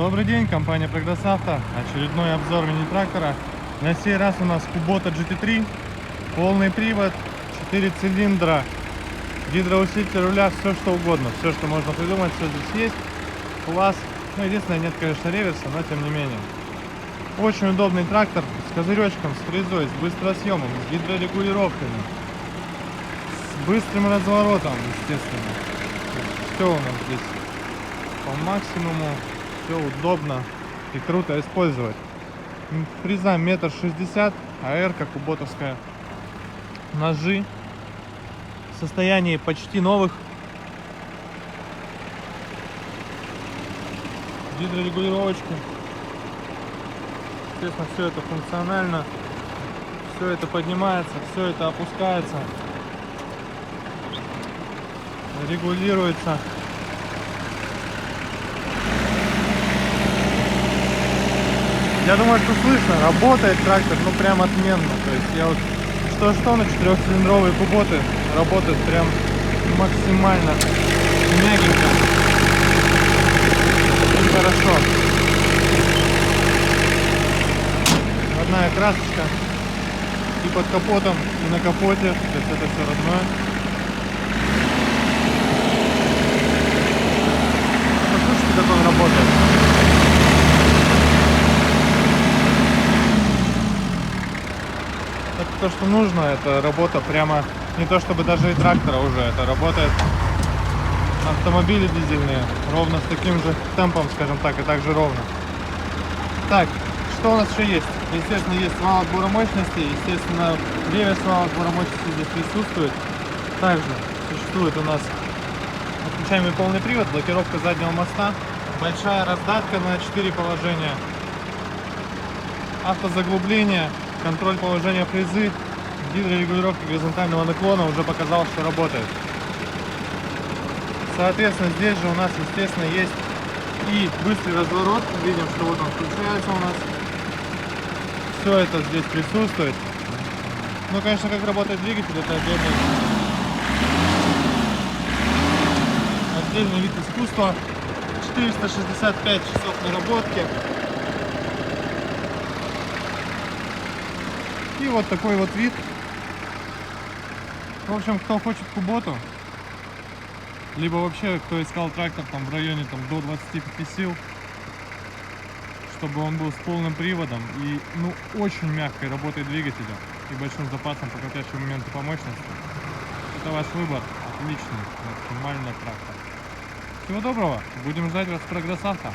Добрый день, компания Прогресс Авто. Очередной обзор мини-трактора. На сей раз у нас Kubota GT3. Полный привод, 4 цилиндра, гидроусилитель руля, все что угодно. Все, что можно придумать, все здесь есть. Класс. Ну, единственное, нет, конечно, реверса, но тем не менее. Очень удобный трактор с козыречком, с фрезой, с быстросъемом, с гидрорегулировками, с быстрым разворотом, естественно. Все у нас здесь по максимуму, все удобно и круто использовать. Фреза 1,60 м, АР-ка куботовская. Ножи в состоянии почти новых. Гидрорегулировочки. Естественно, все это функционально. Все это поднимается, все это опускается. Регулируется. Я думаю, что слышно, работает трактор, ну прям отменно. То есть я вот что на 4-цилиндровые куботы работает прям максимально мягенько. Очень хорошо. Родная красочка и под капотом, и на капоте. То есть это все родное. Послушайте, как он работает. Это то, что нужно, это работа прямо не то чтобы даже и трактора уже, это работает автомобили дизельные ровно с таким же темпом, скажем так, и так же ровно. Так, что у нас еще есть? Естественно, есть вал отбора мощности, естественно, реверс вал отбора мощности здесь присутствует. Также существует у нас отключаемый полный привод, блокировка заднего моста, большая раздатка на 4 положения, автозаглубление, контроль положения фрезы, гидрорегулировка горизонтального наклона уже показал, что работает. Соответственно, здесь же у нас, естественно, есть и быстрый разворот. Видим, что вот он включается у нас. Все это здесь присутствует. Ну, конечно, как работает двигатель, это отдельный вид искусства. 465 часов наработки. И вот такой вот вид. В общем, кто хочет куботу, либо вообще кто искал трактор там в районе там до 25 сил, чтобы он был с полным приводом и ну очень мягкой работой двигателя и большим запасом по крутящему моменту по мощности, это ваш выбор. Отличный, максимально трактор. Всего доброго, будем ждать вас в Прогресс Авто.